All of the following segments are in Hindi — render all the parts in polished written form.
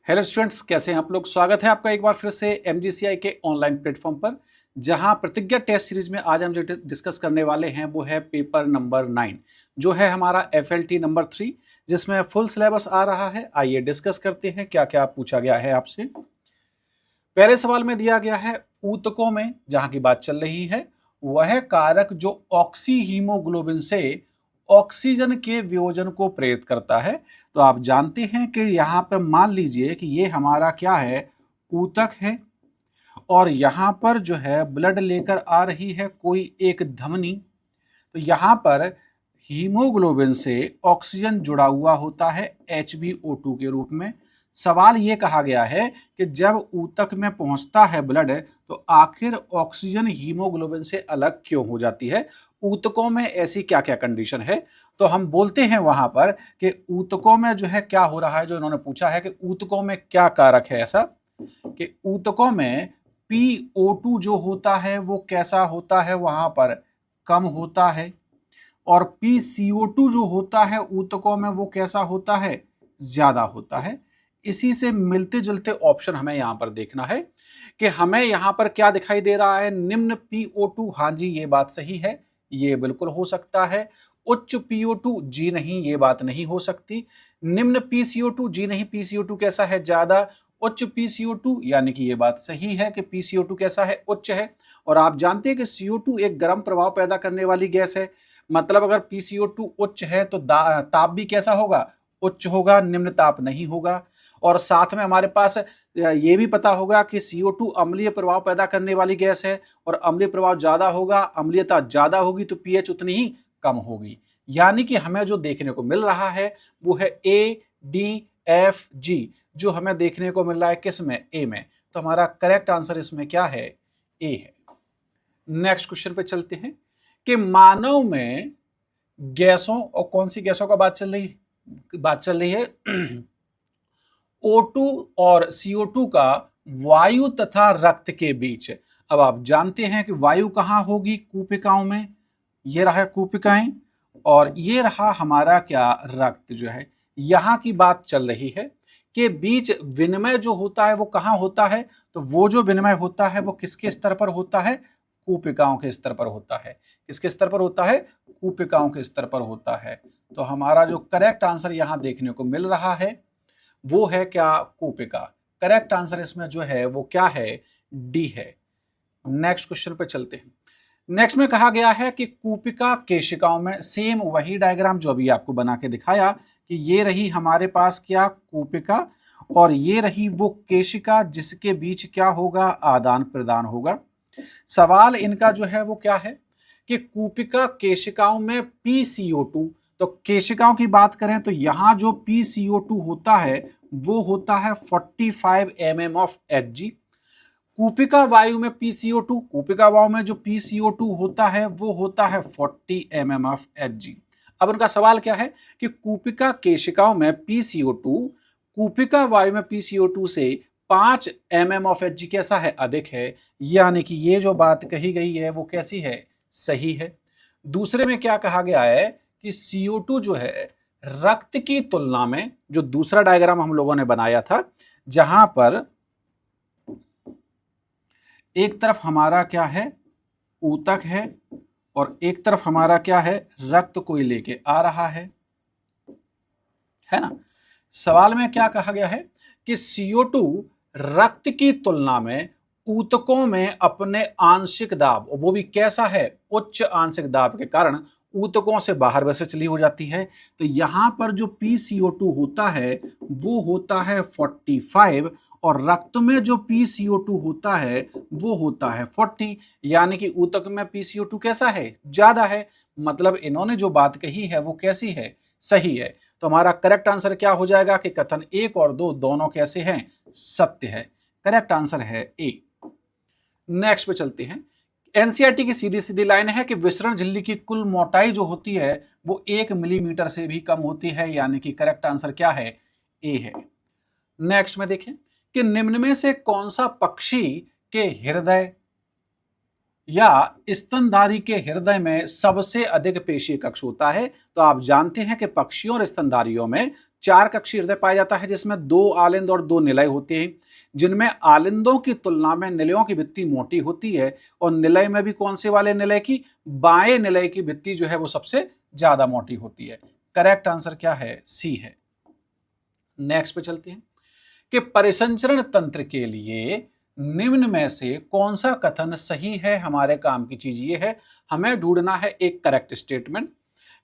हेलो स्टूडेंट्स, कैसे हैं आप लोग। स्वागत है आपका एक बार फिर से एमजीसीआई के ऑनलाइन प्लेटफॉर्म पर, जहां प्रतिज्ञा टेस्ट सीरीज में आज हम जो डिस्कस करने वाले हैं वो है पेपर नंबर 9, जो है हमारा एफएलटी नंबर 3, जिसमें फुल सिलेबस आ रहा है। आइए डिस्कस करते हैं क्या क्या पूछा गया है आपसे। पहले सवाल में दिया गया है ऊतकों में जहां की बात चल रही है वह कारक जो ऑक्सी हीमोग्लोबिन से ऑक्सीजन के वियोजन को प्रेरित करता है। तो आप जानते हैं कि यहां पर मान लीजिए कि ये हमारा क्या है, ऊतक है, और यहां पर जो है ब्लड लेकर आ रही है कोई एक धमनी। तो यहां पर हीमोग्लोबिन से ऑक्सीजन जुड़ा हुआ होता है HbO2 के रूप में। सवाल ये कहा गया है कि जब ऊतक में पहुंचता है ब्लड तो आखिर ऑक्सीजन हीमोग्लोबिन से अलग क्यों हो जाती है। ऊतकों में ऐसी क्या क्या कंडीशन है। तो हम बोलते हैं वहां पर कि ऊतकों में जो है क्या हो रहा है। जो इन्होंने पूछा है कि ऊतकों में क्या कारक है ऐसा, कि ऊतकों में PO2 जो होता है वो कैसा होता है, वहां पर कम होता है, और PCO2 जो होता है ऊतकों में वो कैसा होता है, ज्यादा होता है। इसी से मिलते जुलते ऑप्शन हमें यहां पर देखना है कि हमें यहां पर क्या दिखाई दे रहा है। निम्न PO2, हाँ जी ये बात सही है, ये बिल्कुल हो सकता है। उच्च PO2, जी नहीं ये बात नहीं हो सकती। निम्न PCO2, जी नहीं PCO2 कैसा है, ज्यादा। उच्च PCO2 यानी कि ये बात सही है कि PCO2 कैसा है, उच्च है। और आप जानते हैं कि CO2 एक गर्म प्रभाव पैदा करने वाली गैस है। मतलब अगर PCO2 उच्च है तो ताप भी कैसा होगा, उच्च होगा, निम्न ताप नहीं होगा। और साथ में हमारे पास ये भी पता होगा कि CO2 अम्लीय प्रभाव पैदा करने वाली गैस है, और अम्लीय प्रभाव ज्यादा होगा, अम्लीयता ज्यादा होगी तो pH उतनी ही कम होगी। यानी कि हमें जो देखने को मिल रहा है वो है ADFG, जो हमें देखने को मिल रहा है किसमें, ए में। तो हमारा करेक्ट आंसर इसमें क्या है, ए है। नेक्स्ट क्वेश्चन पे चलते हैं कि मानव में गैसों, और कौन सी गैसों का बात चल रही है O2 और CO2 का वायु तथा रक्त के बीच। अब आप जानते हैं कि वायु कहां होगी, कूपिकाओं में। ये रहा कूपिकाएं, और ये रहा हमारा क्या, रक्त जो है। यहां की बात चल रही है कि बीच विनिमय जो होता है वो कहां होता है। तो वो जो विनिमय होता है वो किसके स्तर पर होता है, कूपिकाओं के स्तर पर होता है। किसके स्तर पर होता है, कूपिकाओं के स्तर पर होता है। तो हमारा जो करेक्ट आंसर यहां देखने को मिल रहा है वो है क्या, कूपिका। करेक्ट आंसर इसमें जो है वो क्या है, डी है। नेक्स्ट क्वेश्चन पे चलते हैं। नेक्स्ट में कहा गया है कि कूपिका केशिकाओं में, सेम वही डायग्राम जो अभी आपको बना के दिखाया कि ये रही हमारे पास क्या, कूपिका, और ये रही वो केशिका जिसके बीच क्या होगा, आदान प्रदान होगा। सवाल इनका जो है वो क्या है कि कूपिका केशिकाओं में PCO2, तो केशिकाओं की बात करें तो यहां जो PCO2 होता है वो होता है 45 mm ऑफ Hg। कूपिका वायु में PCO2, कूपिका वायु में जो PCO2 होता है वो होता है 40 mm ऑफ Hg। अब उनका सवाल क्या है कि कूपिका केशिकाओं में PCO2 कूपिका वायु में PCO2 से 5 mm ऑफ Hg कैसा है, अधिक है। यानी कि ये जो बात कही गई है वो कैसी है, सही है। दूसरे में क्या कहा गया है कि CO2 जो है रक्त की तुलना में, जो दूसरा डायग्राम हम लोगों ने बनाया था जहां पर एक तरफ हमारा क्या है, ऊतक है, और एक तरफ हमारा क्या है, रक्त कोई लेके आ रहा है ना। सवाल में क्या कहा गया है कि CO2 रक्त की तुलना में ऊतकों में अपने आंशिक दाब, वो भी कैसा है, उच्च आंशिक दाब के कारण ऊतकों से बाहर वैसे चली हो जाती है। तो यहां पर जो PCO2 होता है वो होता है 45, और रक्त में जो PCO2 होता है वो होता है 40। यानी कि ऊतक में PCO2 कैसा है, ज्यादा है। मतलब इन्होंने जो बात कही है वो कैसी है, सही है। तो हमारा करेक्ट आंसर क्या हो जाएगा कि कथन 1 और 2 दोनों कैसे हैं, सत्य है। करेक्ट आंसर है ए। नेक्स्ट पे चलते हैं। एनसीईआरटी की सीधी सीधी लाइन है कि विसरण झिल्ली की कुल मोटाई जो होती है वो 1 मिलीमीटर से भी कम होती है। यानी कि करेक्ट आंसर क्या है, ए है। नेक्स्ट में देखें कि निम्न में से कौन सा पक्षी के हृदय या स्तनधारी के हृदय में सबसे अधिक पेशीय कक्ष होता है। तो आप जानते हैं कि पक्षियों और स्तनधारियों में 4 कक्षीय हृदय पाया जाता है जिसमें 2 आलिंद और 2 निलय होते हैं, जिनमें आलिंदों की तुलना में निलयों की भित्ति मोटी होती है और निलय में भी कौन से वाले निलय की, बाएं निलय की भित्ति जो है वो सबसे ज्यादा मोटी होती है। करेक्ट आंसर क्या है, सी है। नेक्स्ट पे चलते हैं कि परिसंचरण तंत्र के लिए निम्न में से कौन सा कथन सही है। हमारे काम की चीज ये है, हमें ढूंढना है एक करेक्ट स्टेटमेंट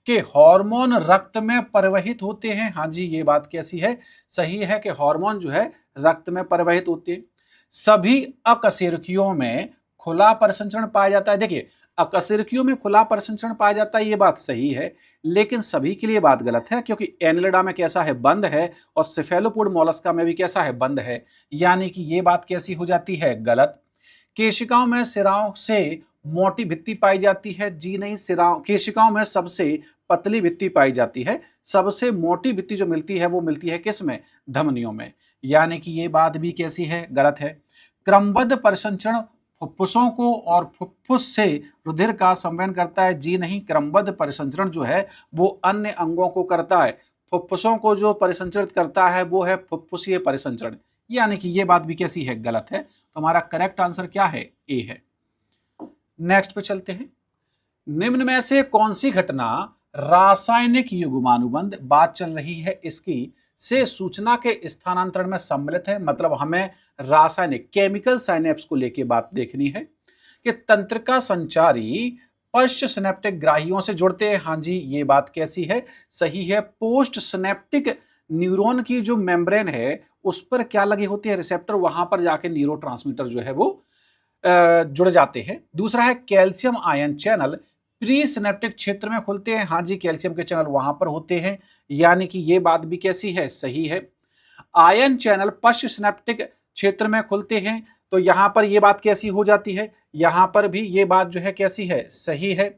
कि हार्मोन रक्त में प्रवाहित होते हैं। हाँ जी, ये बात कैसी है, सही है कि हार्मोन जो है रक्त में प्रवाहित होते हैं। सभी अकशेरुकियों में खुला परिसंचरण पाया जाता है। देखिए, अकशेरुकियों में खुला परिसंचरण पाया जाता है, ये बात सही है, लेकिन सभी के लिए बात गलत है, क्योंकि एनिलिडा में कैसा है, बंद है, और सिफेलोपोड मोलस्का में भी कैसा है, बंद है। यानी कि ये बात कैसी हो जाती है, गलत। केशिकाओं में सिराओं से मोटी भित्ति पाई जाती है, जी नहीं, सिराओं केशिकाओं में सबसे पतली भित्ति पाई जाती है। सबसे मोटी भित्ति जो मिलती है वो मिलती है किसमें, धमनियों में। यानी कि ये बात भी कैसी है, गलत है। क्रमबद्ध परिसंचरण फुफ्फुसों को और फुफ्फुस से रुधिर का संवहन करता है, जी नहीं, क्रमबद्ध परिसंचरण जो है वो अन्य अंगों को करता है। फुफ्फुसों को जो परिसंचरित करता है वो है फुफ्फुसीय परिसंचरण। यानी कि ये बात भी कैसी है, गलत है। तो हमारा करेक्ट आंसर क्या है, ए है। नेक्स्ट पे चलते हैं। निम्न में से कौन सी घटना रासायनिक युग्मानुबंध, बात चल रही है इसकी, से सूचना के स्थानांतरण में सम्मिलित है। मतलब हमें रासायनिक केमिकल साइनेप्स को लेके बात देखनी है कि तंत्रिका संचारी पश्च सिनेप्टिक ग्राहियों से जुड़ते हैं। हाँ जी, ये बात कैसी है, सही है। पोस्ट सिनेप्टिक न्यूरॉन की जो मेम्ब्रेन है उस पर क्या लगे होते हैं, रिसेप्टर, वहां पर जाके न्यूरोट्रांसमीटर जो है वो जुड़ जाते हैं। दूसरा है calcium ion channel pre synaptic क्षेत्र में खुलते हैं। हाँ जी, कैल्शियम के चैनल वहां पर होते हैं। यानी कि ये बात भी कैसी है, सही है। आयन चैनल पश्च सिनेप्टिक क्षेत्र में खुलते हैं, तो यहां पर ये बात कैसी हो जाती है, यहां पर भी ये बात जो है कैसी है, सही है।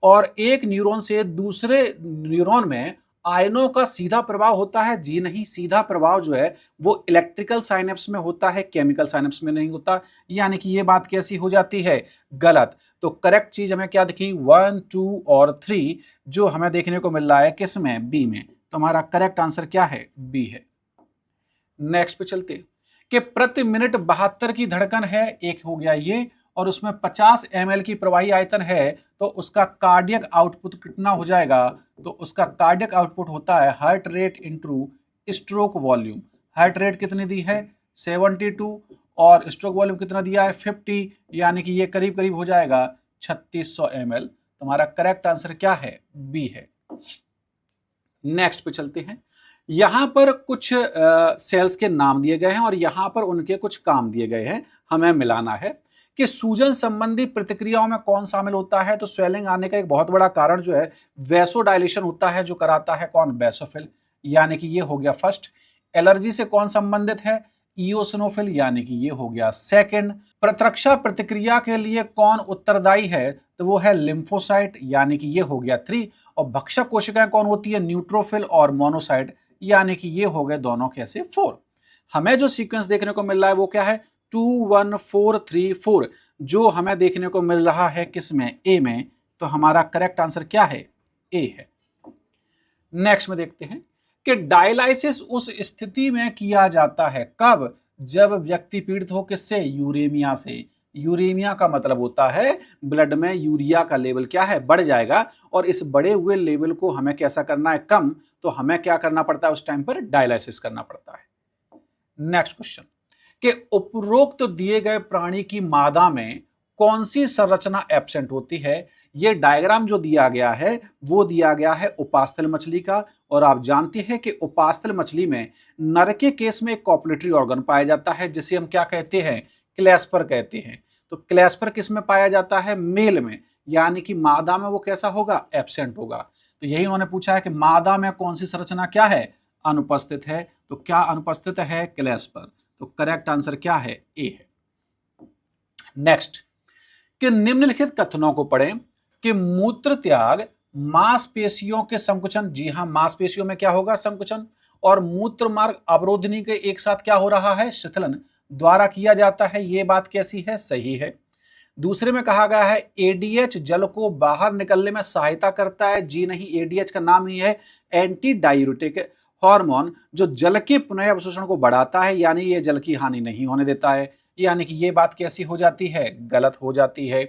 और एक न्यूरॉन से दूसरे न्यूरॉन में आयनों का सीधा प्रभाव होता है, जी नहीं, सीधा प्रभाव जो है वो इलेक्ट्रिकल साइनेप्स में होता है, केमिकल साइनेप्स में नहीं होता। यानी कि ये बात कैसी हो जाती है, गलत। तो करेक्ट चीज हमें क्या दिखी, 1, 2 और 3 जो हमें देखने को मिल रहा है किसमें, बी में। तो हमारा करेक्ट आंसर क्या है, बी है। नेक्स्ट पे चलते कि प्रति मिनट 72 की धड़कन है, एक हो गया ये, और उसमें 50 ml की प्रवाही आयतन है, तो उसका कार्डियक आउटपुट कितना हो जाएगा, तो उसका कार्डियक आउटपुट होता है heart rate into stroke volume. Heart rate कितनी दी है, 72, और स्ट्रोक वॉल्यूम कितना दिया है, 50। यानी कि ये करीब करीब हो जाएगा 3600 ml। तुम्हारा करेक्ट आंसर क्या है, बी है। नेक्स्ट पे चलते हैं। यहां पर कुछ सेल्स के नाम दिए गए हैं और यहां पर उनके कुछ काम दिए गए हैं, हमें मिलाना है कि सूजन संबंधी प्रतिक्रियाओं में कौन शामिल होता है। तो स्वेलिंग आने का एक बहुत बड़ा कारण जो है वैसोडाइलेशन होता है, जो कराता है कौन, बेसोफिल। यानी कि ये हो गया फर्स्ट। एलर्जी से कौन संबंधित है, इओसिनोफिल। यानी कि ये हो गया सेकंड। प्रतिरक्षा प्रतिक्रिया के लिए कौन उत्तरदायी है, तो वो है लिम्फोसाइट। यानी कि ये हो गया 3। और भक्षक कोशिकाएं कौन होती है, न्यूट्रोफिल और मोनोसाइट। यानी कि ये हो गए दोनों कैसे, 4। हमें जो सीक्वेंस देखने को मिल रहा है वो क्या है, 2 1 4 3 4, जो हमें देखने को मिल रहा है किसमें, ए में। तो हमारा करेक्ट आंसर क्या है, ए है। नेक्स्ट में देखते हैं कि डायलाइसिस उस स्थिति में किया जाता है कब, जब व्यक्ति पीड़ित हो किससे, यूरेमिया से। यूरेमिया का मतलब होता है ब्लड में यूरिया का लेवल क्या है, बढ़ जाएगा, और इस बढ़े हुए लेवल को हमें कैसा करना है, कम। तो हमें क्या करना पड़ता है उस टाइम पर, डायलाइसिस करना पड़ता है। नेक्स्ट क्वेश्चन कि उपरोक्त दिए गए प्राणी की मादा में कौन सी संरचना एब्सेंट होती है। ये डायग्राम जो दिया गया है वो दिया गया है उपास्थल मछली का, और आप जानते हैं कि उपास्थल मछली में नर के केस में एक कॉपुलेटरी ऑर्गन पाया जाता है जिसे हम क्या कहते हैं, क्लैस्पर कहते हैं। तो क्लैस्पर किस में पाया जाता है, मेल में। यानी कि मादा में वो कैसा होगा, एब्सेंट होगा। तो यही उन्होंने पूछा है कि मादा में कौन सी संरचना क्या है, अनुपस्थित है। तो क्या अनुपस्थित है, क्लैस्पर। तो करेक्ट आंसर क्या है, ए है। नेक्स्ट कि निम्नलिखित कथनों को पढ़ें कि मूत्र त्याग मांसपेशियों के संकुचन, जी हां, मांसपेशियों में क्या होगा, संकुचन, और मूत्र मार्ग अवरोधनी के एक साथ क्या हो रहा है, शिथिलन द्वारा किया जाता है। ये बात कैसी है, सही है। दूसरे में कहा गया है एडीएच जल को बाहर निकलने में सहायता करता है, जी नहीं, एडीएच का नाम ही है एंटी डायूरेटिक। हार्मोन जो जल के पुनः अवशोषण को बढ़ाता है, यानी ये जल की हानि नहीं होने देता है, यानी कि ये बात कैसी हो जाती है, गलत हो जाती है।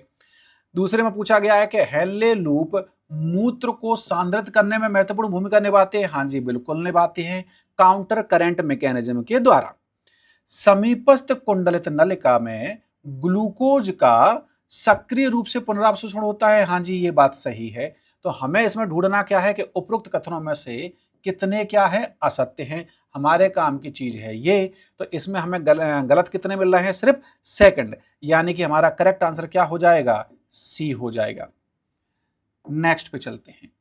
दूसरे में पूछा गया है कि हेनले लूप मूत्र को सांद्रित करने में महत्वपूर्ण भूमिका निभाते हैं। हाँ जी, बिल्कुल निभाते हैं, काउंटर करंट मैकेनिज्म के द्वारा। समीपस्थ कुंडलित नलिका में ग्लूकोज का सक्रिय रूप से पुनरावशोषण होता है। हाँ जी, ये बात सही है। तो हमें इसमें ढूंढना क्या है कि उपरोक्त कथनों में से कितने क्या है, असत्य हैं। हमारे काम की चीज है ये। तो इसमें हमें गलत कितने मिल रहे हैं, सिर्फ सेकंड, यानी कि हमारा करेक्ट आंसर क्या हो जाएगा, सी हो जाएगा। नेक्स्ट पे चलते हैं।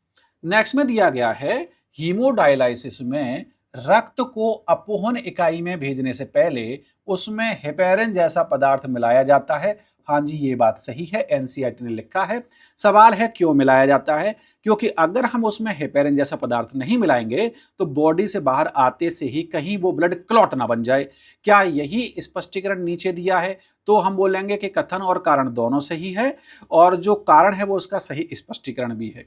नेक्स्ट में दिया गया है हीमोडायलाइसिस में रक्त को अपोहन इकाई में भेजने से पहले उसमें हेपेरिन जैसा पदार्थ मिलाया जाता है। हाँ जी, ये बात सही है, एनसीईआरटी ने लिखा है। सवाल है क्यों मिलाया जाता है, क्योंकि अगर हम उसमें हेपेरिन जैसा पदार्थ नहीं मिलाएंगे तो बॉडी से बाहर आते से ही कहीं वो ब्लड क्लॉट ना बन जाए। क्या यही स्पष्टीकरण नीचे दिया है? तो हम बोलेंगे कि कथन और कारण दोनों सही है, और जो कारण है वो उसका सही स्पष्टीकरण भी है।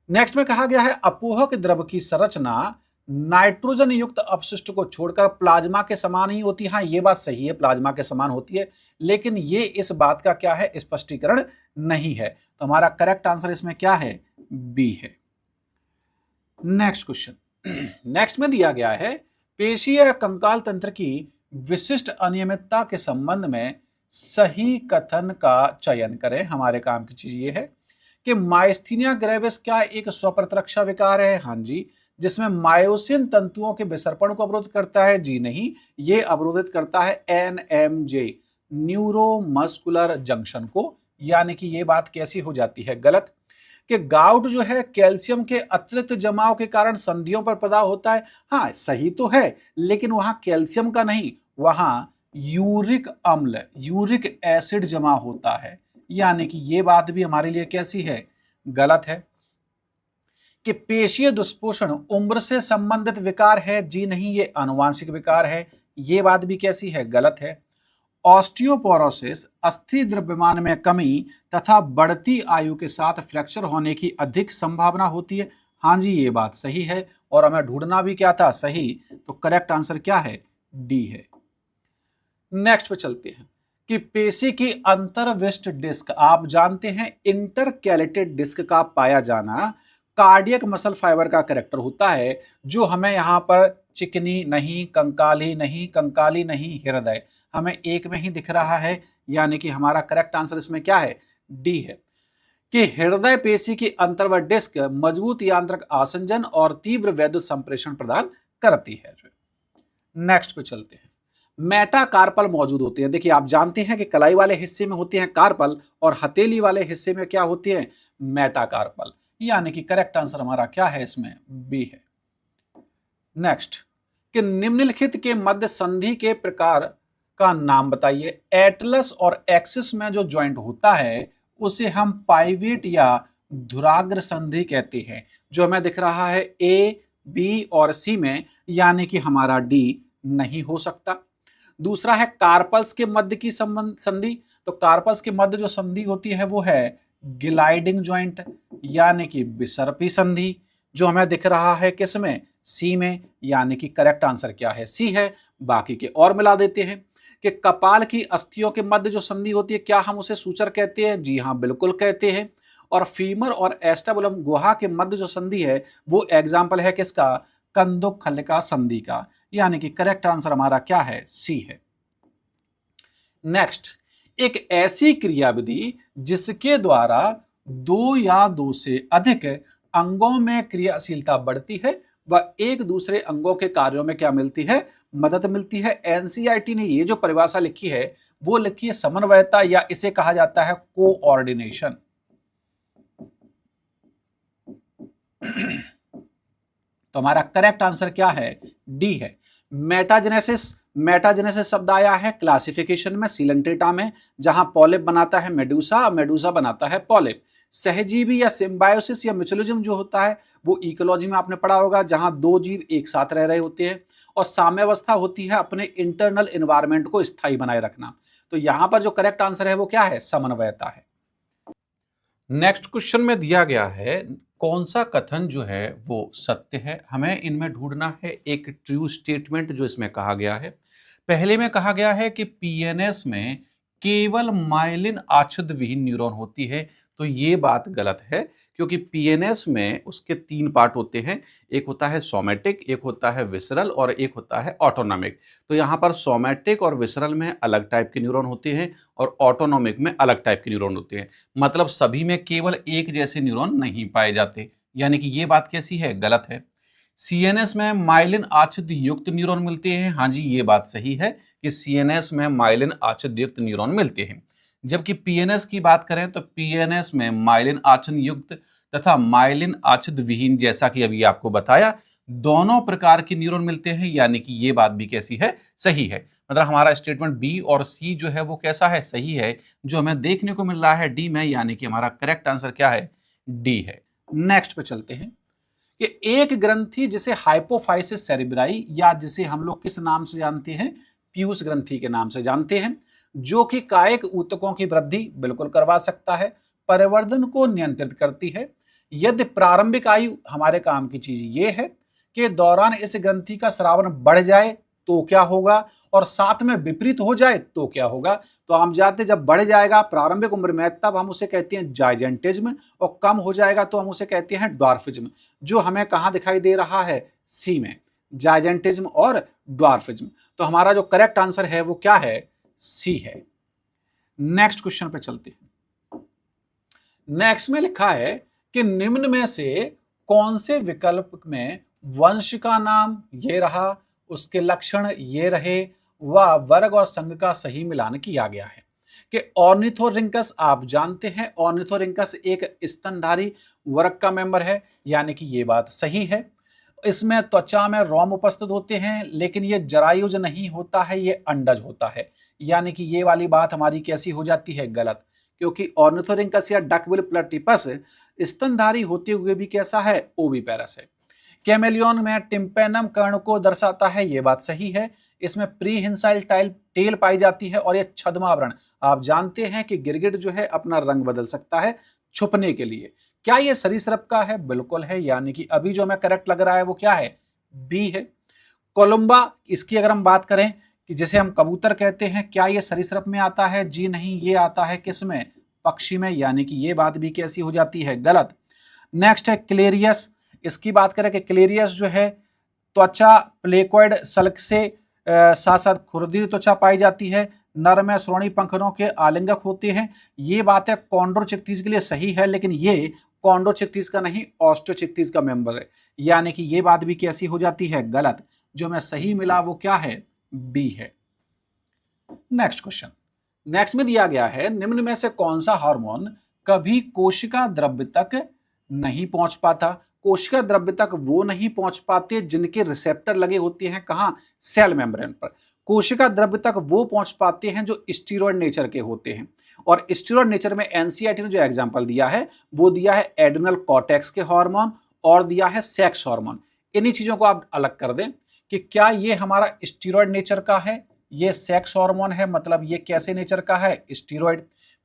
नेक्स्ट में कहा गया है अपोहक द्रव की संरचना नाइट्रोजन युक्त अपशिष्ट को छोड़कर प्लाज्मा के समान ही होती है। हाँ, ये बात सही है, प्लाज्मा के समान होती है, लेकिन ये इस बात का क्या है, स्पष्टीकरण नहीं है। तो हमारा करेक्ट आंसर इसमें क्या है, बी है। Next question. नेक्स्ट में दिया गया है पेशी या कंकाल तंत्र की विशिष्ट अनियमितता के संबंध में सही कथन का चयन करें। हमारे काम की चीज ये है कि माइस्थीनिया ग्रेविस क्या एक स्वप्रतिरक्षा विकार है? हाँ जी। जिसमें मायोसिन तंतुओं के विसर्पण को अवरोध करता है? जी नहीं, ये अवरोधित करता है एनएमजे, न्यूरोमस्कुलर जंक्शन को, यानी कि ये बात कैसी हो जाती है, गलत। कि गाउट जो है कैल्शियम के अतिरिक्त जमाव के कारण संधियों पर पैदा होता है। हाँ, सही तो है, लेकिन वहां कैल्शियम का नहीं, वहां यूरिक अम्ल, यूरिक एसिड जमा होता है, यानी कि ये बात भी हमारे लिए कैसी है, गलत है। कि पेशीय दुष्पोषण उम्र से संबंधित विकार है? जी नहीं, ये आनुवांशिक विकार है, ये बात भी कैसी है, गलत है। ऑस्टियोपोरोसिस अस्थि द्रव्यमान में कमी तथा बढ़ती आयु के साथ फ्रैक्चर होने की अधिक संभावना होती है। हाँ जी, ये बात सही है, और हमें ढूंढना भी क्या था, सही। तो करेक्ट आंसर क्या है, डी है। नेक्स्ट पे चलते हैं कि पेशी की अंतर्विष्ट डिस्क, आप जानते हैं इंटरकैलेटेड डिस्क का पाया जाना कार्डियक मसल फाइबर का करेक्टर होता है, जो हमें यहां पर चिकनी नहीं, कंकाली नहीं, कंकाली नहीं, हृदय हमें एक में ही दिख रहा है, यानी कि हमारा करेक्ट आंसर इसमें क्या है, डी है। कि हृदय पेशी की अंतर्वत डिस्क मजबूत यांत्रिक आसंजन और तीव्र वैद्युत संप्रेषण प्रदान करती है। नेक्स्ट पे चलते हैं। मेटाकार्पल मौजूद होते हैं। देखिए, आप जानते हैं कि कलाई वाले हिस्से में होते हैं कार्पल और हथेली वाले हिस्से में क्या होती है, मेटाकार्पल, यानी कि करेक्ट आंसर हमारा क्या है इसमें, बी है। नेक्स्ट, कि निम्नलिखित के मध्य संधि के प्रकार का नाम बताइए। एटलस और एक्सिस में जो ज्वाइंट होता है उसे हम पाइवेट या धुराग्र संधि कहते हैं, जो हमें दिख रहा है ए, बी और सी में, यानी कि हमारा डी नहीं हो सकता। दूसरा है कार्पल्स के मध्य की संधि, तो कार्पल्स के मध्य जो संधि होती है वो है ग्लाइडिंग ज्वाइंट, यानी कि विसर्पी संधि, जो हमें दिख रहा है किसमें, सी में, यानी कि करेक्ट आंसर क्या है, सी है। बाकी के और मिला देते हैं। कि कपाल की अस्थियों के मध्य जो संधि होती है, क्या हम उसे सूचर कहते हैं? जी हाँ, बिल्कुल कहते हैं। और फीमर और एस्टेबुलम गुहा के मध्य जो संधि है वो एग्जाम्पल है किसका, कंदुकखलिका संधि का, यानी कि करेक्ट आंसर हमारा क्या है, सी है। नेक्स्ट, एक ऐसी क्रियाविधि जिसके द्वारा दो या दो से अधिक अंगों में क्रियाशीलता बढ़ती है व एक दूसरे अंगों के कार्यों में क्या मिलती है, मदद मिलती है। एनसीईआरटी ने ये जो परिभाषा लिखी है वो लिखी है समन्वयता, या इसे कहा जाता है कोऑर्डिनेशन। तो हमारा करेक्ट आंसर क्या है, डी है। मेटाजेनेसिस, मेटाजेनेसिस शब्द आया है क्लासिफिकेशन में सीलेंट्रेटा में, जहां पॉलिप बनाता है मेडूसा, मेडूसा बनाता है पॉलिप। सहजीवी या सिम्बायोसिस या म्यूचुअलिज्म जो होता है वो इकोलॉजी में आपने पढ़ा होगा, जहां दो जीव एक साथ रह रहे होते हैं। और साम्यावस्था होती है अपने इंटरनल एनवायरनमेंट को स्थायी बनाए रखना। तो यहां पर जो करेक्ट आंसर है वो क्या है, समन्वयता है। नेक्स्ट क्वेश्चन में दिया गया है कौन सा कथन जो है वो सत्य है? हमें इनमें ढूंढना है एक ट्रू स्टेटमेंट जो इसमें कहा गया है। पहले में कहा गया है कि पीएनएस में केवल माइलिन आच्छादित विहीन न्यूरॉन होती है, तो ये बात गलत है, क्योंकि पीएनएस में उसके 3 पार्ट होते हैं। एक होता है सोमैटिक, एक होता है विसरल और एक होता है ऑटोनॉमिक। तो यहाँ पर सोमैटिक और विसरल में अलग टाइप के न्यूरॉन होते हैं और ऑटोनॉमिक में अलग टाइप के न्यूरॉन होते हैं। मतलब सभी में केवल एक जैसे न्यूरॉन नहीं पाए जाते, यानी कि ये बात कैसी है? गलत है। सीएनएस में माइलिन आच्छादित युक्त न्यूरॉन मिलते हैं। हाँ जी, ये बात सही है कि सीएनएस में माइलिन आच्छादित युक्त न्यूरॉन मिलते हैं। जबकि पीएनएस की बात करें तो पीएनएस में माइलिन आच्छादन युक्त तथा माइलिन आच्छादित विहीन, जैसा कि अभी आपको बताया, दोनों प्रकार के न्यूरॉन मिलते हैं, यानी कि ये बात भी कैसी है? सही है। मतलब हमारा स्टेटमेंट बी और सी जो है वो कैसा है? सही है। जो हमें देखने को मिल रहा है डी में, यानी कि हमारा करेक्ट आंसर क्या है? डी है। नेक्स्ट पे चलते हैं कि एक ग्रंथि जिसे हाइपोफाइसिस सेरेब्राई, या जिसे हम लोग किस नाम से जानते हैं? पीयूष ग्रंथि के नाम से जानते हैं, जो कि कायिक ऊतकों की वृद्धि बिल्कुल करवा सकता है, परिवर्धन को नियंत्रित करती है। यदि प्रारंभिक आयु, हमारे काम की चीज ये है कि दौरान इस ग्रंथि का स्रावन बढ़ जाए तो क्या होगा, और साथ में विपरीत हो जाए तो क्या होगा। तो हम जानते हैं जब बढ़ जाएगा प्रारंभिक उम्र में तब हम उसे कहते हैं जाइजेंटिज्म, और कम हो जाएगा तो हम उसे कहते हैं ड्वार्फिज्म, जो हमें कहां दिखाई दे रहा है? सी में, जाइजेंटिज्म और ड्वार्फिज्म। तो हमारा जो करेक्ट आंसर है वो क्या है? सी है। नेक्स्ट क्वेश्चन पे चलते हैं। नेक्स्ट में लिखा है कि निम्न में से कौन से विकल्प में वंश का नाम ये रहा, उसके लक्षण ये रहे, व वर्ग और संघ का सही मिलान किया गया है। कि ऑर्निथोरिंकस, आप जानते हैं ऑर्निथोरिंकस एक स्तनधारी वर्ग का मेंबर है, यानी कि ये बात सही है। इसमें त्वचा में रोम उपस्थित होते हैं, लेकिन ये जरायुज नहीं होता है, ये अंडज होता है, यानी कि ये वाली बात हमारी कैसी हो जाती है? गलत। क्योंकि ऑर्निथोरिंकस या डकबिल प्लेटिपस स्तनधारी होते हुए भी कैसा है? ओविपेरस है। कैमेलियन में टिम्पेनम कर्ण को दर्शाता है, ये बात सही है। इसमें प्रीहिंसाइल टेल पाई जाती है और ये छद्मावरण, आप जानते हैं कि गिरगिट जो है अपना रंग बदल सकता है छुपने के लिए। क्या ये सरीसृप का है? बिल्कुल है, यानी कि अभी जो हमें करेक्ट लग रहा है वो क्या है? बी है। कोलंबा, इसकी अगर हम बात करें कि जैसे हम कबूतर कहते हैं, क्या ये सरीसृप में आता है? जी नहीं, ये आता है किस में? पक्षी में, यानी कि ये बात भी कैसी हो जाती है? गलत। नेक्स्ट है क्लेरियस। इसकी बात करें कि क्लेरियस जो है त्वचा प्लेकोइड सल्क से साथ साथ खुरदरी त्वचा पाई जाती है, नर में श्रोणी पंखनों के आलिंगक होते हैं। ये बात है कॉन्ड्रोचिक्टीज के लिए सही है, लेकिन ये कॉन्ड्रोचिक्टीज का नहीं, ऑस्ट्रोचिक्टीज का मेंबर है, यानी कि ये बात भी कैसी हो जाती है? गलत। जो हमें सही मिला वो क्या है? बी है। Next question. नेक्स्ट में दिया गया है निम्न में से कौन सा हार्मोन कभी कोशिका द्रव्य तक नहीं पहुंच पाता? कोशिका द्रव्य तक वो नहीं पहुंच पाते जिनके रिसेप्टर लगे होते हैं कहां? सेल मेम्ब्रेन पर। कोशिका द्रव्य तक वो पहुंच पाते हैं जो स्टीरॉयड नेचर के होते हैं, और स्टीरॉयड नेचर में एनसीईआरटी ने जो एग्जांपल दिया है वो दिया है एड्रिनल कॉर्टेक्स के हार्मोन और दिया है सेक्स हार्मोन। इन्हीं चीजों को आप अलग कर दें कि क्या ये हमारा स्टीरॉयड नेचर का है, ये सेक्स हार्मोन है, मतलब ये कैसे नेचर का है? स्टीरॉयड।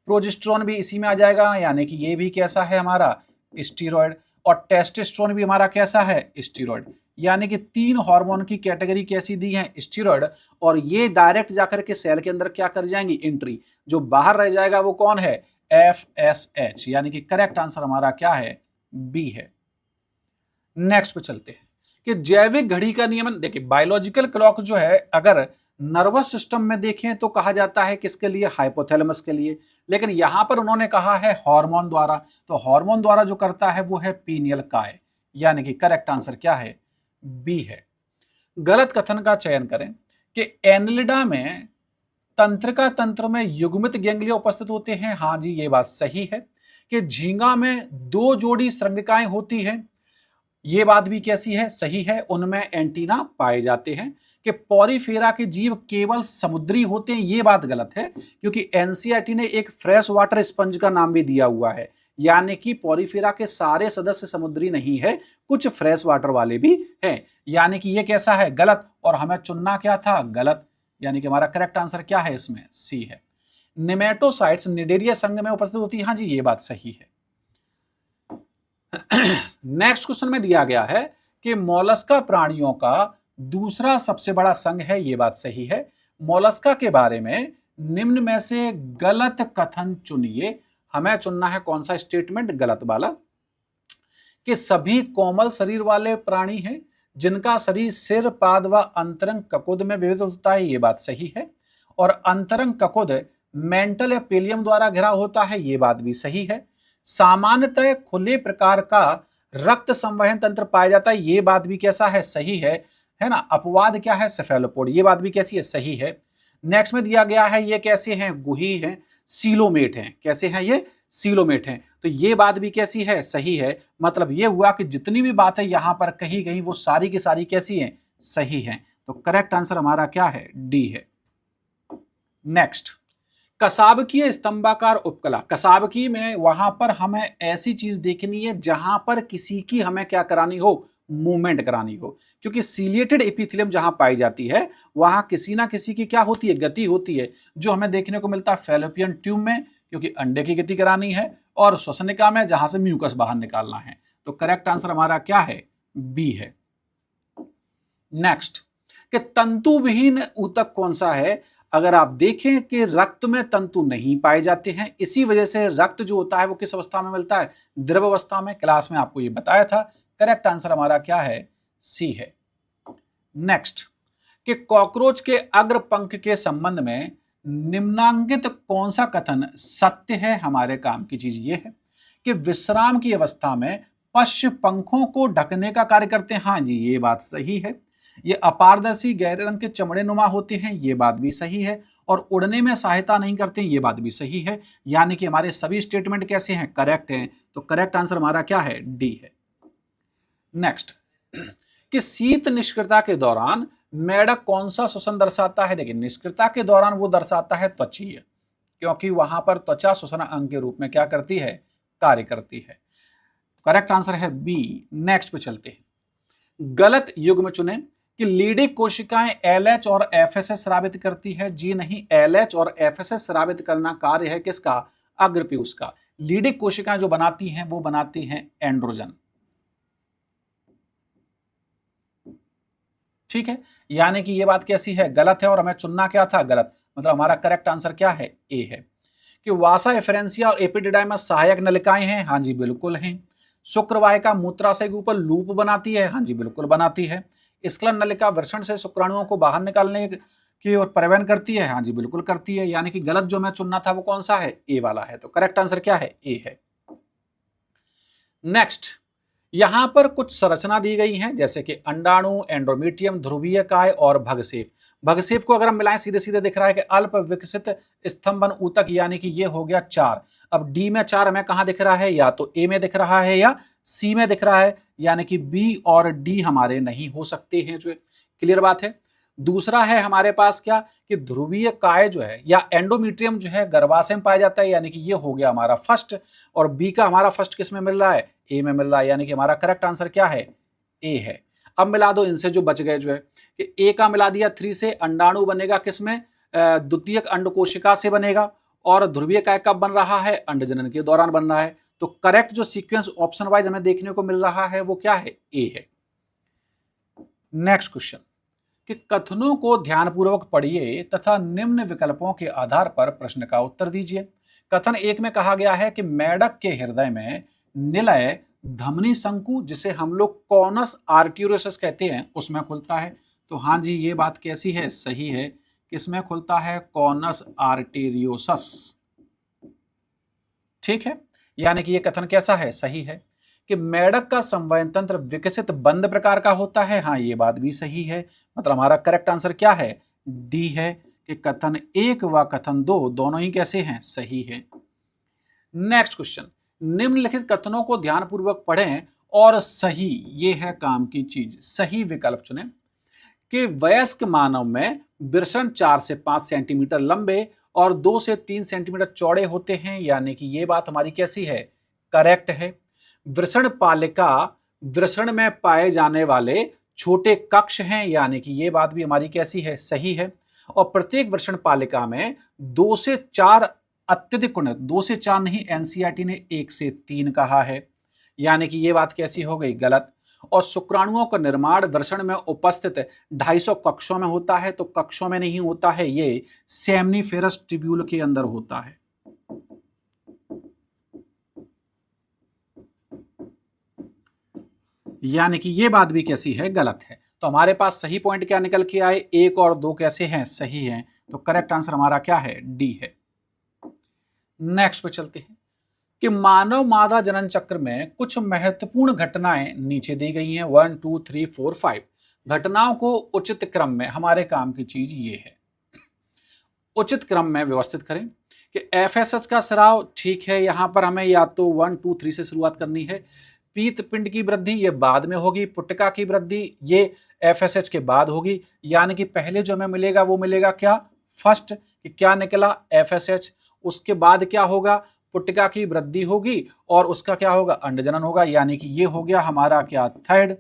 प्रोजेस्टेरोन भी इसी में आ जाएगा, यानी कि ये भी कैसा है? हमारा स्टीरॉयड। और टेस्टोस्टेरोन भी हमारा कैसा है? स्टीरॉयड। यानी कि 3 हार्मोन की कैटेगरी कैसी दी है? स्टीरॉयड। और ये डायरेक्ट जाकर के सेल के अंदर क्या कर जाएंगी? एंट्री। जो बाहर रह जाएगा वो कौन है? FSH। यानी कि करेक्ट आंसर हमारा क्या है? बी है। नेक्स्ट पे चलते हैं कि जैविक घड़ी का नियमन। देखिए बायोलॉजिकल क्लॉक जो है अगर नर्वस सिस्टम में देखें तो कहा जाता है किसके लिए? हाइपोथैलेमस के लिए। लेकिन यहां पर उन्होंने कहा है हार्मोन द्वारा, तो हार्मोन द्वारा जो करता है वो है पीनियल काय, यानी कि करेक्ट आंसर क्या है? बी है। गलत कथन का चयन करें कि एनिलिडा में तंत्रिका तंत्र में युग्मित गैंग्लिया उपस्थित होते हैं। हाँ जी, ये बात सही है। कि झींगा में 2 जोड़ी श्रृंगिकाएं होती हैं, ये बात भी कैसी है? सही है, उनमें एंटीना पाए जाते हैं। कि पॉरीफेरा के जीव केवल समुद्री होते हैं, ये बात गलत है, क्योंकि एनसीईआरटी ने एक फ्रेश वाटर स्पंज का नाम भी दिया हुआ है, यानी कि पॉरीफेरा के सारे सदस्य समुद्री नहीं है, कुछ फ्रेश वाटर वाले भी हैं, यानी कि ये कैसा है? गलत। और हमें चुनना क्या था? गलत। यानी कि हमारा करेक्ट आंसर क्या है इसमें? सी है। निमेटोसाइट्स निडेरिया संघ में उपस्थित होती है। हाँ जी, ये बात सही है। नेक्स्ट क्वेश्चन में दिया गया है कि मोलस्का प्राणियों का दूसरा सबसे बड़ा संघ है, ये बात सही है। मोलस्का के बारे में निम्न में से गलत कथन चुनिए। हमें चुनना है कौन सा स्टेटमेंट, गलत वाला। कि सभी कोमल शरीर वाले प्राणी हैं जिनका शरीर सिर, पाद व अंतरंग ककुद में विविध होता है, ये बात सही है। और अंतरंग ककुद मेंटल या पेलियम द्वारा घिरा होता है, ये बात भी सही है। सामान्यतः खुले प्रकार का रक्त संवहन तंत्र पाया जाता है, ये बात भी कैसा है, सही है ना। अपवाद क्या है, सेफेलोपोड, ये बात भी कैसी है, सही है। नेक्स्ट में दिया गया है ये कैसे हैं, गुही हैं, सीलोमेट हैं। कैसे हैं ये, सीलोमेट हैं। तो ये बात भी कैसी है, सही है। मतलब ये हुआ कि जितनी भी बातें यहां पर कही गई वो सारी की सारी कैसी हैं, सही हैं। तो करेक्ट आंसर हमारा क्या है, डी है। नेक्स्ट, कसाबकीय स्तंभाकार उपकला। कसाबकी में वहां पर हमें ऐसी चीज देखनी है जहां पर किसी की हमें क्या करानी हो, मूवमेंट करानी हो। क्योंकि सीलिएटेड एपिथेलियम जहां पाई जाती है वहां किसी ना किसी की क्या होती है, गति होती है, जो हमें देखने को मिलता है फैलोपियन ट्यूब में, क्योंकि अंडे की गति करानी है, और श्वसनिका में जहां से म्यूकस बाहर निकालना है। तो करेक्ट आंसर हमारा क्या है, बी है। नेक्स्ट, कि तंतु विहीन ऊतक कौन सा है। अगर आप देखें कि रक्त में तंतु नहीं पाए जाते हैं, इसी वजह से रक्त जो होता है वो किस अवस्था में मिलता है, द्रव अवस्था में। क्लास में आपको ये बताया था। करेक्ट आंसर हमारा क्या है, सी है। नेक्स्ट, कि कॉकरोच के अग्र पंख के संबंध में निम्नांकित कौन सा कथन सत्य है। हमारे काम की चीज ये है कि विश्राम की अवस्था में पश्च पंखों को ढकने का कार्य करते हैं, हाँ जी ये बात सही है। ये अपारदर्शी गहरे रंग के चमड़े नुमा होते हैं, ये बात भी सही है। और उड़ने में सहायता नहीं करते, ये बात भी सही है। यानी कि हमारे सभी स्टेटमेंट कैसे हैं, करेक्ट हैं। तो करेक्ट आंसर हमारा क्या है, डी है। नेक्स्ट, कि शीत निष्क्रियता के दौरान मेढक कौन सा श्वसन दर्शाता है। देखिए, निष्क्रियता के दौरान वो दर्शाता है त्वचीय, क्योंकि वहां पर त्वचा श्वसन अंग के रूप में क्या करती है, कार्य करती है। करेक्ट आंसर है बी। नेक्स्ट पे चलते हैं। गलत युग्म चुने। कि लीडिक कोशिकाएं एलएच और एफएसएस स्रावित करती है, जी नहीं। एलएच और एफएसएस स्रावित करना कार्य है किसका, अग्रपीयूष का। लीडिक कोशिकाएं जो बनाती हैं वो बनाती हैं एंड्रोजन। ठीक है, यानी कि ये बात कैसी है, गलत है। और हमें चुनना क्या था, गलत। मतलब हमारा करेक्ट आंसर क्या है, ए है। कि वासा एफरेंसिया और एपिडिडाइमस सहायक नलिकाएं हैं, हाँ जी बिल्कुल हैं। शुक्रवाहिका मूत्राशय के ऊपर लूप बनाती है, हाँ जी बिल्कुल बनाती है। स्क्लन नलिका वृषण से शुक्राणुओं को बाहर निकालने की ओर परिवहन करती है, हाँ जी बिल्कुल करती है। यानी कि गलत जो मैं चुनना था वो कौन सा है, ए वाला है। तो करेक्ट आंसर क्या है, ए है। नेक्स्ट, यहां पर कुछ संरचना दी गई है, जैसे कि अंडाणु, एंडोमीट्रियम, ध्रुवीय काय और भगसेप। भगसेप को अगर हम मिलाएं सीधे सीधे दिख रहा है कि अल्प विकसित स्तंभन ऊतक, यानी कि ये हो गया 4। अब डी में 4 हमें कहां दिख रहा है, या तो ए में दिख रहा है या सी में दिख रहा है, यानी कि बी और डी हमारे नहीं हो सकते हैं। जो क्लियर बात है। दूसरा है हमारे पास क्या, कि ध्रुवीय काय जो है या एंडोमीट्रियम जो है गर्भाशय में पाया जाता है, यानी कि ये हो गया हमारा फर्स्ट। और बी का हमारा फर्स्ट किस में मिल रहा है, ए में मिल रहा है। यानी कि हमारा करेक्ट आंसर क्या है, ए है। अब मिला दो इनसे जो बच गए, जो है कि ए का मिला दिया 3 से, अंडाणु बनेगा किसमें, द्वितीयक अंड कोशिका से बनेगा। और ध्रुवीय काय कब बन रहा है, अंडजनन के दौरान बन रहा है। तो करेक्ट जो सीक्वेंस ऑप्शन वाइज हमें देखने को मिल रहा है वो क्या है, ए है। नेक्स्ट क्वेश्चन, कि कथनों को ध्यानपूर्वक पढ़िए तथा निम्न विकल्पों के आधार पर प्रश्न का उत्तर दीजिए। कथन 1 में कहा गया है कि मेढक के हृदय में निलय धमनी शंकु, जिसे हम लोग कॉनस आर्टियोसस कहते हैं, उसमें खुलता है। तो हाँ जी ये बात कैसी है, सही है। किसमें खुलता है, कॉनस आर्टेरियोसस। ठीक है, यानी कि ये कथन कैसा है, सही है। कि मेढक का संवहन तंत्र विकसित बंद प्रकार का होता है, हाँ ये बात भी सही है। मतलब हमारा करेक्ट आंसर क्या है, डी है। कि कथन 1 व कथन 2 दोनों ही कैसे हैं, सही है। नेक्स्ट क्वेश्चन, निम्नलिखित कथनों को ध्यानपूर्वक पढ़ें और सही, ये है काम की चीज, सही विकल्प चुनें। कि वयस्क मानव में वृषण 4 से 5 सेंटीमीटर लंबे और 2 से 3 सेंटीमीटर चौड़े होते हैं, यानी कि ये बात हमारी कैसी है, करेक्ट है। वृषण पालिका वृषण में पाए जाने वाले छोटे कक्ष हैं, यानी कि ये बात भी हमारी कैसी है, सही है। और प्रत्येक वृषण पालिका में 2 से 4 अत्यधिक गुण, 2 से 4 नहीं, एनसीईआरटी ने 1 से 3 कहा है। यानी कि ये बात कैसी हो गई, गलत। और शुक्राणुओं का निर्माण वृषण में उपस्थित 250 कक्षों में होता है, तो कक्षों में नहीं होता है, ये सेमनीफेरस ट्यूब्यूल के अंदर होता है। यानी कि ये बात भी कैसी है, गलत है। तो हमारे पास सही पॉइंट क्या निकल के आए, 1 और 2 कैसे हैं, सही हैं। तो करेक्ट आंसर हमारा क्या है, डी है। नेक्स्ट पे चलते हैं कि मानव मादा जनन चक्र में कुछ महत्वपूर्ण घटनाएं नीचे दी गई हैं, 1 2 3 4 5। घटनाओं को उचित क्रम में, हमारे काम की चीज ये है, उचित क्रम में व्यवस्थित करें कि एफएसएच का स्राव, ठीक है, यहां पर हमें या तो 1 2 3 से शुरुआत करनी है। पीत पिंड की वृद्धि ये बाद में होगी, पुटका की वृद्धि ये एफएसएच के बाद होगी। यानी कि पहले जो हमें मिलेगा वो मिलेगा क्या, फर्स्ट, कि क्या निकला, एफएसएच। उसके बाद क्या होगा, पुटका की वृद्धि होगी और उसका क्या होगा, अंडजनन होगा। यानी कि ये हो गया हमारा क्या, थर्ड।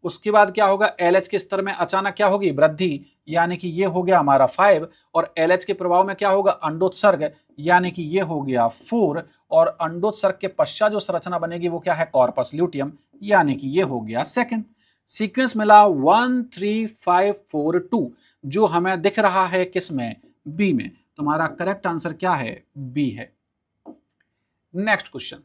उसके बाद क्या होगा, एलएच के स्तर में अचानक क्या होगी, वृद्धि। यानी कि ये हो गया हमारा 5। और एलएच के प्रभाव में क्या होगा, अंडोत्सर्ग। यानी कि ये हो गया 4। और अंडोत्सर्ग के पश्चात जो संरचना बनेगी वो क्या है, कॉर्पस ल्यूटियम। यानी कि ये हो गया सेकंड। सीक्वेंस मिला 1 3 5 4 2, जो हमें दिख रहा है किसमें, बी में। तुम्हारा करेक्ट आंसर क्या है, बी है। नेक्स्ट क्वेश्चन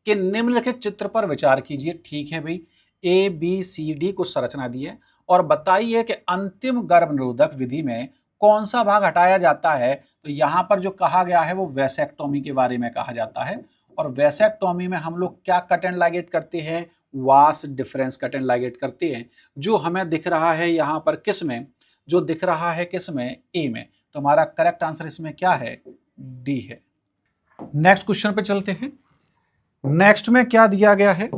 कि निम्नलिखित चित्र पर विचार कीजिए, ठीक है भाई, ए बी सी डी को संरचना दी है और बताइए कि अंतिम गर्भ निरोधक विधि में कौन सा भाग हटाया जाता है। तो यहां पर जो कहा गया है वो वैसेक्टोमी के बारे में कहा जाता है। और वैसेक्टोमी में हम लोग क्या कट एंड लाइगेट करते हैं, vas deferens cut and ligate करते हैं, जो हमें दिख रहा है यहां पर किस में, जो दिख रहा है किस में, ए में। तो हमारा करेक्ट आंसर इसमें क्या है, डी है। नेक्स्ट क्वेश्चन पे चलते हैं। नेक्स्ट में क्या दिया गया है,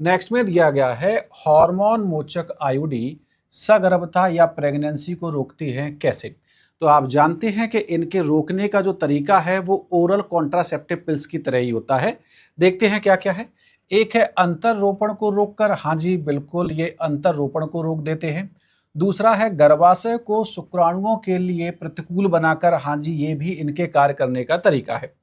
नेक्स्ट में दिया गया है हार्मोन मोचक आयुडी सगर्भता या प्रेगनेंसी को रोकती हैं कैसे। तो आप जानते हैं कि इनके रोकने का जो तरीका है वो ओरल कॉन्ट्रासेप्टिव पिल्स की तरह ही होता है। देखते हैं क्या क्या है। एक है अंतर रोपण को रोककर, हाँ जी बिल्कुल, ये अंतर रोपण को रोक देते हैं। दूसरा है गर्भाशय को शुक्राणुओं के लिए प्रतिकूल बनाकर, हाँ जी ये भी इनके कार्य करने का तरीका है।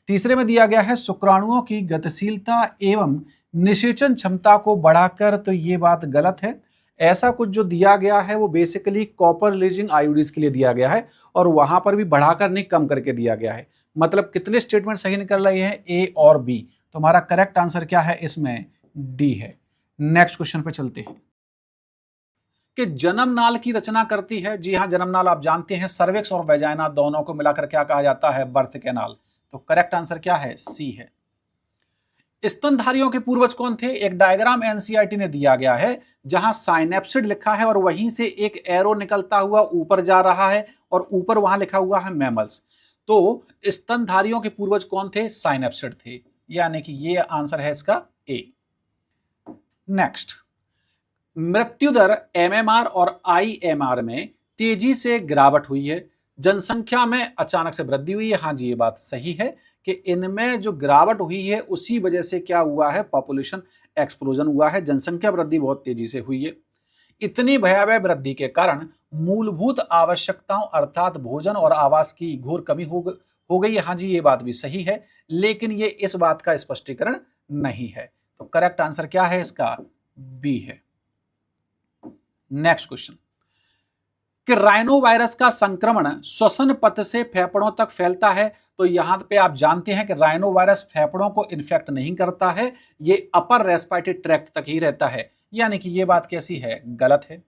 तीसरे में दिया गया है शुक्राणुओं की गतिशीलता एवं निषेचन क्षमता को बढ़ाकर, तो ये बात गलत है। ऐसा कुछ जो दिया गया है वो बेसिकली कॉपर रिलीजिंग आयोडीज के लिए दिया गया है और वहां पर भी बढ़ाकर नहीं, कम करके दिया गया है। मतलब कितने स्टेटमेंट सही निकल रहे हैं, ए और बी। तो हमारा करेक्ट आंसर क्या है इसमें, डी है। नेक्स्ट क्वेश्चन पे चलते हैं कि जन्म नाल की रचना करती है। जी हाँ, जन्म नाल आप जानते हैं सर्विक्स और वेजाइना दोनों को मिलाकर क्या कहा जाता है, बर्थ कैनाल। तो करेक्ट आंसर क्या है, सी है। स्तनधारियों के पूर्वज कौन थे, एक डायग्राम एनसीईआरटी ने दिया गया है जहां साइनेप्सिड लिखा है और वहीं से एक एरो निकलता हुआ ऊपर जा रहा है और ऊपर वहां लिखा हुआ है मैमल्स। तो स्तनधारियों के पूर्वज कौन थे, साइनेप्सिड थे। यानी कि ये आंसर है इसका ए। नेक्स्ट, मृत्यु दर एमएमआर और आईएमआर में तेजी से गिरावट हुई है, जनसंख्या में अचानक से वृद्धि हुई है। हाँ जी ये बात सही है कि इनमें जो गिरावट हुई है उसी वजह से क्या हुआ है, पॉपुलेशन एक्सप्लोजन हुआ है, जनसंख्या वृद्धि बहुत तेजी से हुई है। इतनी भयावह वृद्धि के कारण मूलभूत आवश्यकताओं अर्थात भोजन और आवास की घोर कमी हो गई है। हाँ जी ये बात भी सही है, लेकिन ये इस बात का स्पष्टीकरण नहीं है। तो करेक्ट आंसर क्या है इसका, बी है। नेक्स्ट क्वेश्चन कि राइनो वायरस का संक्रमण श्वसन पथ से फेफड़ों तक फैलता है। तो यहां पे आप जानते हैं कि राइनो वायरस फेफड़ों को इन्फेक्ट नहीं करता है, ये अपर रेस्पिरेटरी ट्रैक्ट तक ही रहता है। यानी कि ये बात कैसी है, गलत है।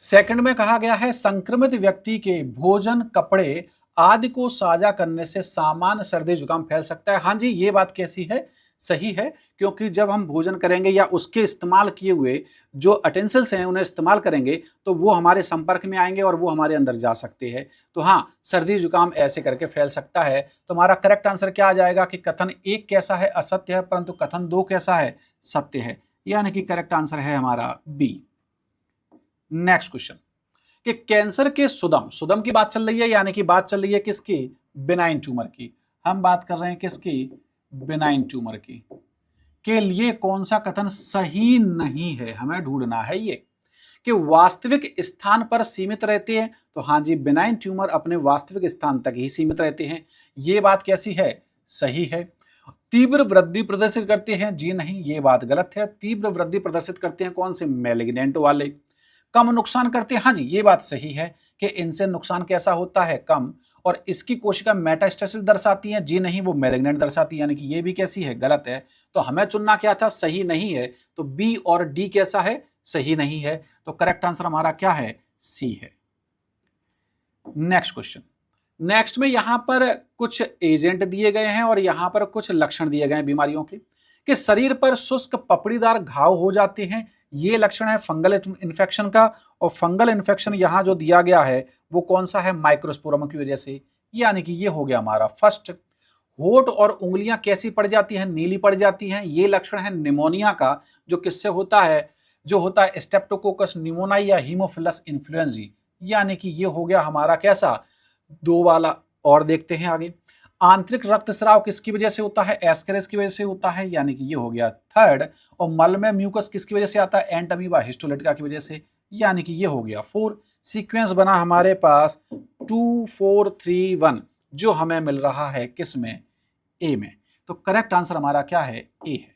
सेकंड में कहा गया है संक्रमित व्यक्ति के भोजन, कपड़े आदि को साझा करने से सामान्य सर्दी जुकाम फैल सकता है। हाँ जी ये बात कैसी है, सही है, क्योंकि जब हम भोजन करेंगे या उसके इस्तेमाल किए हुए जो अटेंसिल्स हैं उन्हें इस्तेमाल करेंगे तो वो हमारे संपर्क में आएंगे और वो हमारे अंदर जा सकते हैं। तो हाँ, सर्दी जुकाम ऐसे करके फैल सकता है। तो हमारा करेक्ट आंसर क्या आ जाएगा कि कथन 1 कैसा है, असत्य है, परंतु कथन 2 कैसा है, सत्य है। यानी कि करेक्ट आंसर है हमारा बी। नेक्स्ट क्वेश्चन कि कैंसर के सुदम, सुदम की बात चल रही है, यानी कि बात चल रही है किसकी, बिनाइन ट्यूमर की। हम बात कर रहे हैं किसकी, बिनाइन ट्यूमर की। के लिए कौन सा कथन सही नहीं है, हमें ढूंढना है ये कि वास्तविक स्थान पर सीमित रहते हैं। तो हाँ जी, बिनाइन ट्यूमर अपने वास्तविक स्थान तक ही सीमित रहते हैं, ये बात कैसी है, सही है। तीव्र वृद्धि प्रदर्शित करते हैं, जी नहीं, ये बात गलत है। तीव्र वृद्धि प्रदर्शित करते हैं कौन से? मैलिग्नेंट वाले। कम नुकसान करते हैं, हाँ जी, ये बात सही है कि इनसे नुकसान कैसा होता है? कम। और इसकी कोशिका मेटास्टेसिस दर्शाती है, जी नहीं, वो मैलिग्नेंट दर्शाती है, यानी कि ये भी कैसी है? गलत है। तो हमें चुनना क्या था? सही नहीं है। तो बी और डी कैसा है? सही नहीं है। तो करेक्ट आंसर हमारा क्या है? सी है। Next question. नेक्स्ट में यहां पर कुछ एजेंट दिए गए हैं और यहां पर कुछ लक्षण दिए गए हैं बीमारियों के, कि शरीर पर शुष्क पपड़ीदार घाव हो जाते हैं, ये लक्षण है फंगल इन्फेक्शन का। और फंगल इन्फेक्शन यहां जो दिया गया है वो कौन सा है? माइक्रोस्पोरम की वजह से, यानी कि ये हो गया हमारा फर्स्ट। होठ और उंगलियां कैसी पड़ जाती हैं? नीली पड़ जाती हैं, ये लक्षण है निमोनिया का, जो किससे होता है? जो होता है स्टेप्टोकोकस निमोनाई या हीमोफिलस इन्फ्लुएंजी, यानी कि ये हो गया हमारा कैसा? दो वाला। और देखते हैं आगे। आंतरिक रक्तस्राव किसकी वजह से होता है? एस्केरिस की वजह से होता है, यानी कि ये हो गया थर्ड। और मल में म्यूकस किसकी वजह से आता है? एंट अमीबा हिस्टोलिटिका की वजह से, यानी कि ये हो गया 4। सीक्वेंस बना हमारे पास 2 4 3 1, जो हमें मिल रहा है किस में? ए में। तो करेक्ट आंसर हमारा क्या है? ए है।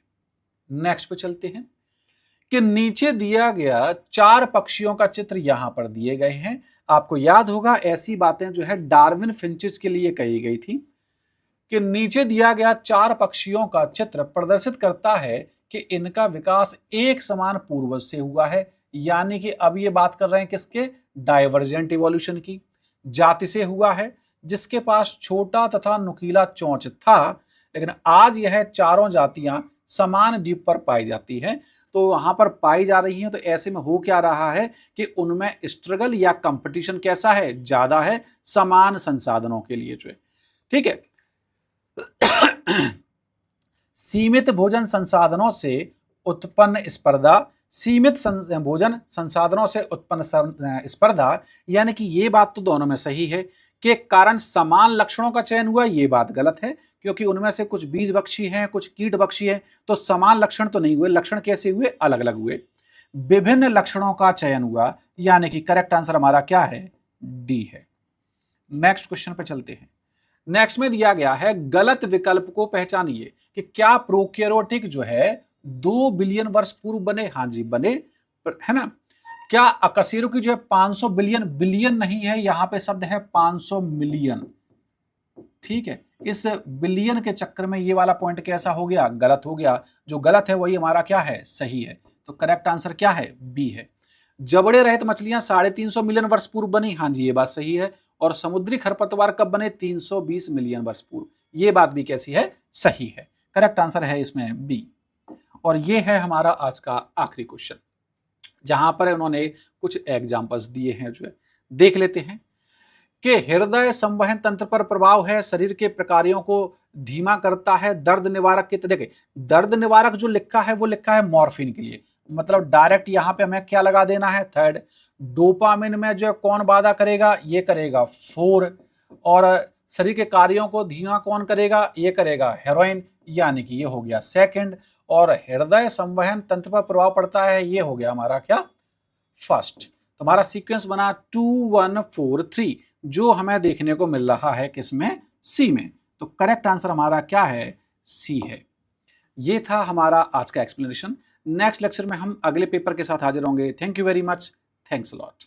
नेक्स्ट पे चलते हैं कि नीचे दिया गया 4 पक्षियों का चित्र यहां पर दिए गए हैं। आपको याद होगा ऐसी बातें जो है डार्विन फिंचेस के लिए कही गई थी, कि नीचे दिया गया 4 पक्षियों का चित्र प्रदर्शित करता है कि इनका विकास एक समान पूर्वज से हुआ है, यानी कि अब ये बात कर रहे हैं किसके? डाइवर्जेंट इवोल्यूशन की। जाति से हुआ है जिसके पास छोटा तथा नुकीला चोंच था, लेकिन आज यह चारों जातियां समान द्वीप पर पाई जाती हैं। तो वहां पर पाई जा रही हैं, तो ऐसे में हो क्या रहा है कि उनमें स्ट्रगल या कंपटीशन कैसा है? ज्यादा है, समान संसाधनों के लिए जो है। ठीक है। सीमित भोजन संसाधनों से उत्पन्न स्पर्धा, भोजन संसाधनों से उत्पन्न स्पर्धा, यानी कि ये बात तो दोनों में सही है, के कारण समान लक्षणों का चयन हुआ, ये बात गलत है, क्योंकि उनमें से कुछ बीज बख्शी हैं, कुछ कीट बख्शी हैं, तो समान लक्षण तो नहीं हुए। लक्षण कैसे हुए? अलग अलग हुए। विभिन्न लक्षणों का चयन हुआ, यानी कि करेक्ट आंसर हमारा क्या है? डी है। नेक्स्ट क्वेश्चन पे चलते हैं। नेक्स्ट में दिया गया है गलत विकल्प को पहचानिए, कि क्या प्रोकैरियोटिक जो है 2 बिलियन वर्ष पूर्व बने? हाँ जी, बने, है ना। क्या अकशेरुकी जो है 500 बिलियन, बिलियन नहीं है, यहां पे शब्द है 500 मिलियन। ठीक है, इस बिलियन के चक्कर में ये वाला पॉइंट कैसा हो गया? गलत हो गया। जो गलत है वही हमारा क्या है? सही है। तो करेक्ट आंसर क्या है? बी है। जबड़े रहित मछलियां 350 मिलियन वर्ष पूर्व बनी, हाँ जी, ये बात सही है। और समुद्री खरपतवार कब बने? 320 मिलियन वर्ष पूर्व, ये बात भी कैसी है? सही है। करेक्ट आंसर है इसमें बी। और ये है हमारा आज का आखिरी क्वेश्चन, जहां पर उन्होंने कुछ एग्जांपल्स दिए हैं, जो है देख लेते हैं। कि हृदय संवहन तंत्र पर प्रभाव है, शरीर के प्रकारों को धीमा करता है, दर्द निवारक के, देखिए दर्द निवारक जो लिखा है वो लिखा है मॉर्फिन के लिए, मतलब डायरेक्ट यहां पे हमें क्या लगा देना है? थर्ड। डोपामिन में जो है कौन वादा करेगा? ये करेगा 4। और शरीर के कार्यों को धीमा कौन करेगा? ये करेगा हेरोइन, यानी कि ये हो गया सेकंड। और हृदय संवहन तंत्र पर प्रभाव पड़ता है, ये हो गया हमारा क्या? फर्स्ट। तुम्हारा सीक्वेंस बना 2 1 4 3, जो हमें देखने को मिल रहा है किसमें? सी में। तो करेक्ट आंसर हमारा क्या है? सी है। ये था हमारा आज का एक्सप्लेनेशन। नेक्स्ट लेक्चर में हम अगले पेपर के साथ हाजिर होंगे। Thank you very much. Thanks a lot.